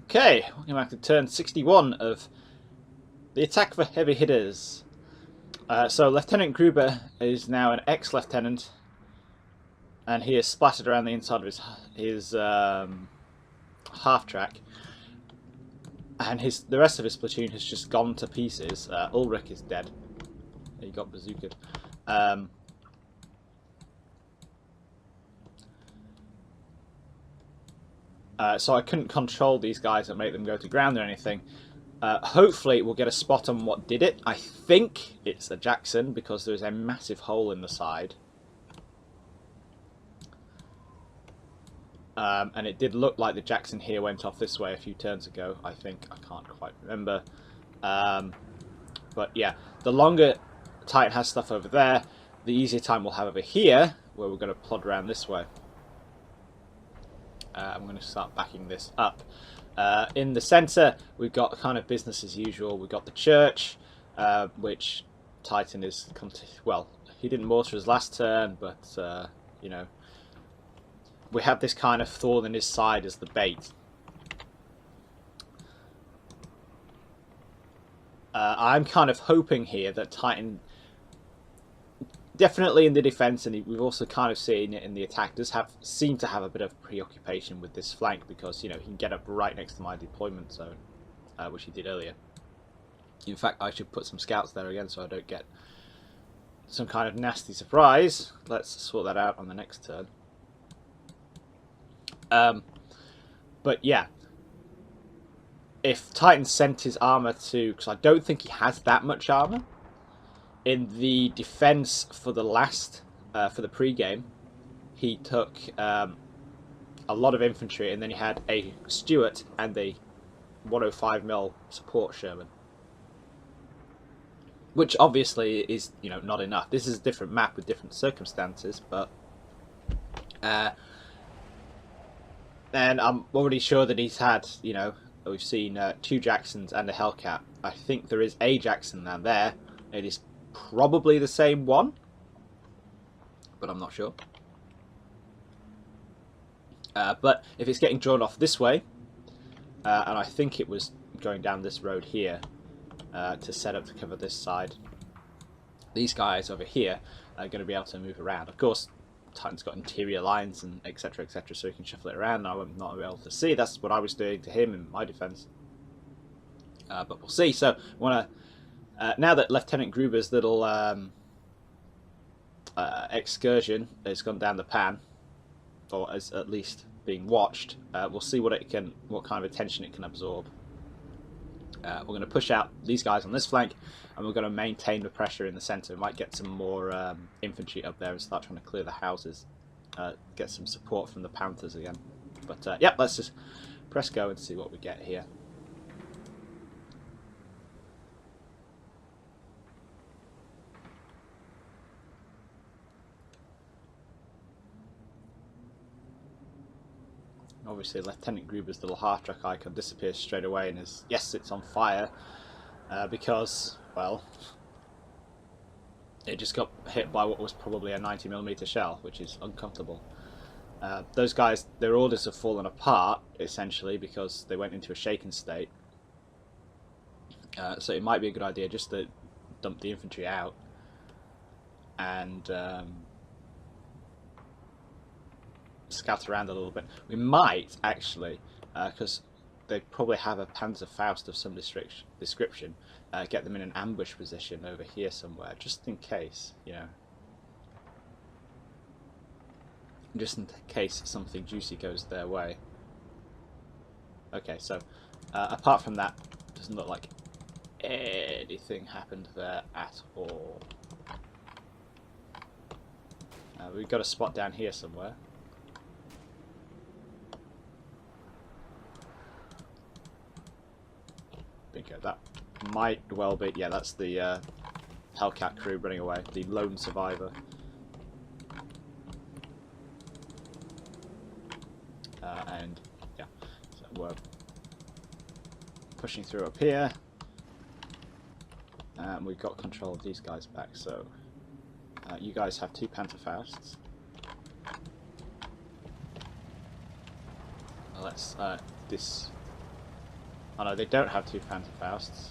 Okay, welcome back to turn 61 of the attack for heavy hitters. So Lieutenant Gruber is now an ex-lieutenant, and he is splattered around the inside of his half-track, and the rest of his platoon has just gone to pieces. Ulrich is dead. He got bazookaed. So I couldn't control these guys and make them go to ground or anything. Hopefully we'll get a spot on what did it. I think it's a Jackson because there's a massive hole in the side. And it did look like the Jackson here went off this way a few turns ago, I think. I can't quite remember. But yeah, the longer Titan has stuff over there, the easier time we'll have over here, where we're going to plod around this way. I'm going to start backing this up. In the centre, we've got kind of business as usual. We've got the church, which Titan is... Well, he didn't mortar his last turn, but, you know, we have this kind of thorn in his side as the bait. I'm kind of hoping here that Titan... Definitely in the defence, and we've also kind of seen it in the attack, does seem to have a bit of preoccupation with this flank because, you know, he can get up right next to my deployment zone, which he did earlier. In fact, I should put some scouts there again so I don't get some kind of nasty surprise. Let's sort that out on the next turn. But yeah, if Titan sent his armour to... Because I don't think he has that much armour. In the defense for the last, for the pre-game, he took a lot of infantry, and then he had a Stuart and a 105mm support Sherman, which obviously is, you know, not enough. This is a different map with different circumstances, but and I'm already sure that he's had, you know, we've seen 2 Jacksons and a Hellcat. I think there is a Jackson down there. It is probably the same one, but I'm not sure. But if it's getting drawn off this way, and I think it was going down this road here to set up to cover this side, these guys over here are going to be able to move around. Of course, Titan's got interior lines and etc, so he can shuffle it around. I'm not able to see. That's what I was doing to him in my defense. But we'll see. So I want to... now that Lieutenant Gruber's little excursion has gone down the pan, or is at least being watched, we'll see what kind of attention it can absorb. We're going to push out these guys on this flank, and we're going to maintain the pressure in the centre. We might get some more infantry up there and start trying to clear the houses, get some support from the Panthers again. But yeah, let's just press go and see what we get here. Obviously, Lieutenant Gruber's little half-track icon disappears straight away and is, yes, it's on fire, because, well, it just got hit by what was probably a 90mm shell, which is uncomfortable. Those guys, their orders have fallen apart, essentially, because they went into a shaken state. So it might be a good idea just to dump the infantry out and... scout around a little bit. We might actually, because they probably have a Panzerfaust of some description, get them in an ambush position over here somewhere, just in case, you know. Just in case something juicy goes their way. Okay, so apart from that, doesn't look like anything happened there at all. We've got a spot down here somewhere. That might well be, yeah, that's the Hellcat crew running away, the lone survivor. And yeah, so we're pushing through up here, and we've got control of these guys back. So you guys have 2 Pantherfausts. Let's Oh no, they don't have 2 Panzerfausts.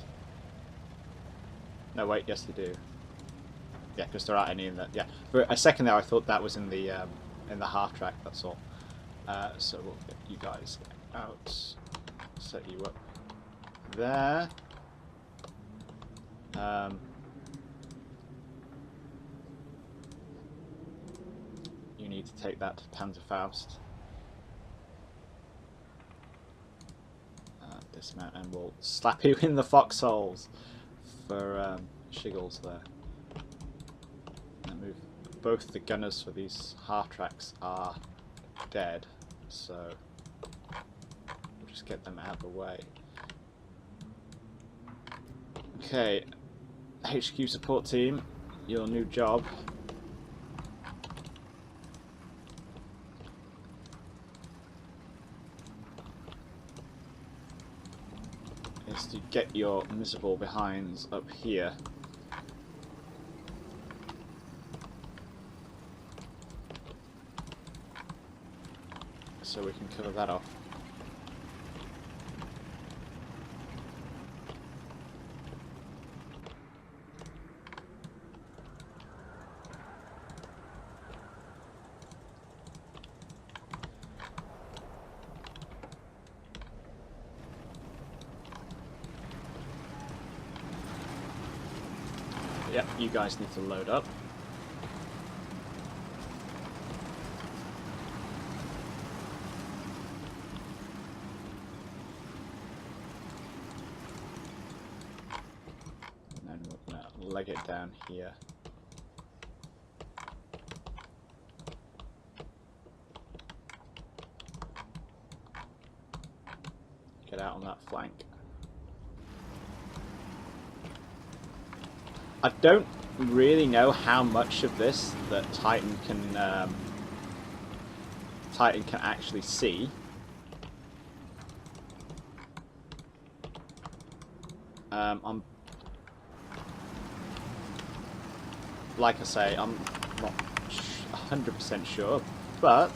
No, wait, yes they do. Yeah, because there aren't any in that. Yeah, for a second there I thought that was in the half track. That's all. So we'll get you guys out, set you up there. You need to take that Panzerfaust. Dismount and we'll slap you in the foxholes for shiggles there. And move. Both the gunners for these half tracks are dead, so we'll just get them out of the way. Okay, HQ support team, your new job is to get your miserable behinds up here. So we can cover that off. Yep, you guys need to load up. And then we're going to leg it down here. Get out on that flank. I don't really know how much of this that Titan can actually see. I'm like I say, I'm not 100% sure, but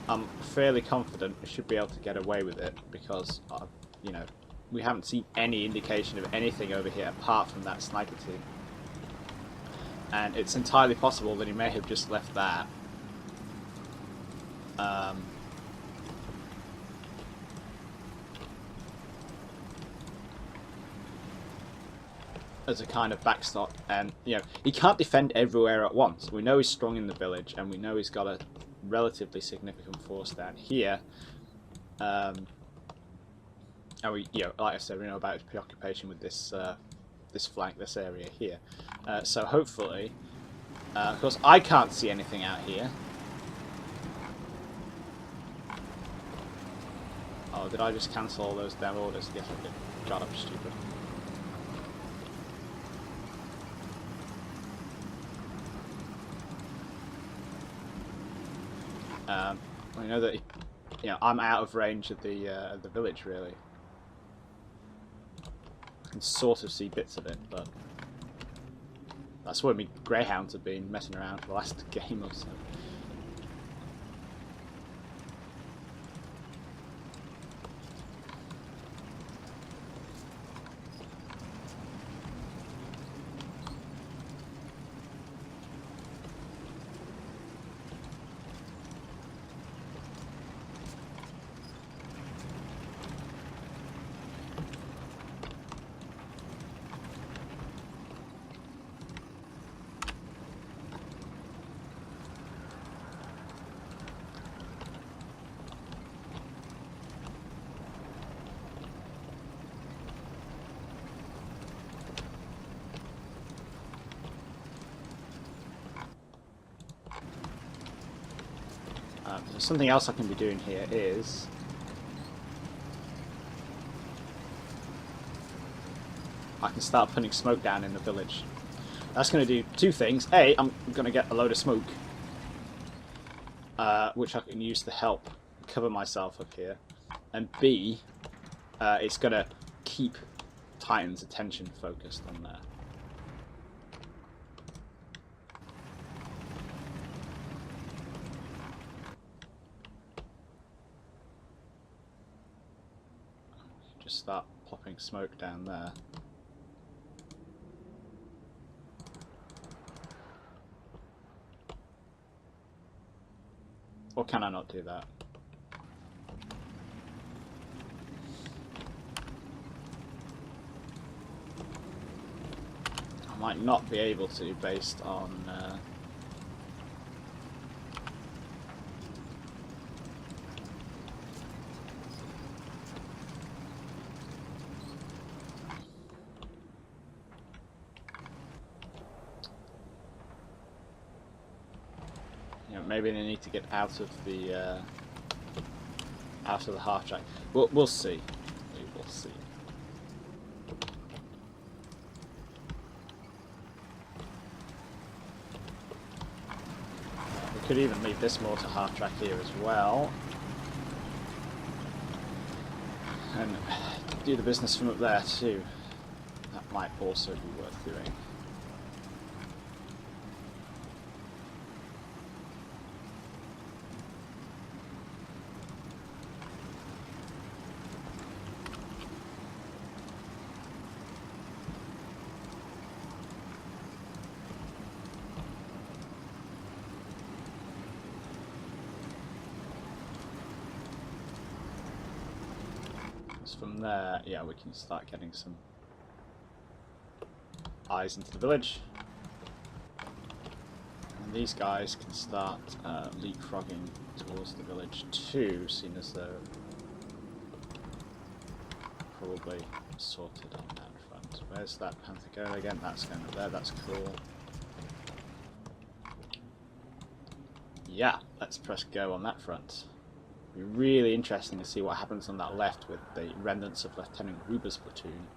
I'm fairly confident we should be able to get away with it because you know, we haven't seen any indication of anything over here apart from that sniper team. And it's entirely possible that he may have just left that. As a kind of backstop, and you know, he can't defend everywhere at once. We know he's strong in the village, and we know he's got a relatively significant force down here. And we, you know, like I said, we know about his preoccupation with this this flank, this area here. So hopefully, of course, I can't see anything out here. Oh, did I just cancel all those damn orders? Yes, I did. God, I'm stupid. I know that, you know, I'm out of range of the village, really. I can sort of see bits of it, but that's where my greyhounds have been messing around for the last game or so. Something else I can be doing here is I can start putting smoke down in the village. That's going to do two things. A, I'm going to get a load of smoke, which I can use to help cover myself up here. And B, it's going to keep Titan's attention focused on there. just start popping smoke down there. Or can I not do that? I might not be able to, based on maybe they need to get out of the half track. We'll see. We will see. We could even leave this mortar half track here as well, and do the business from up there too. That might also be worth doing. From there, yeah, we can start getting some eyes into the village. And these guys can start leapfrogging towards the village too, seeing as they're probably sorted on that front. Where's that panther going again? That's going up there, that's cool. Yeah, let's press go on that front. It'll be really interesting to see what happens on that left with the remnants of Lieutenant Gruber's platoon.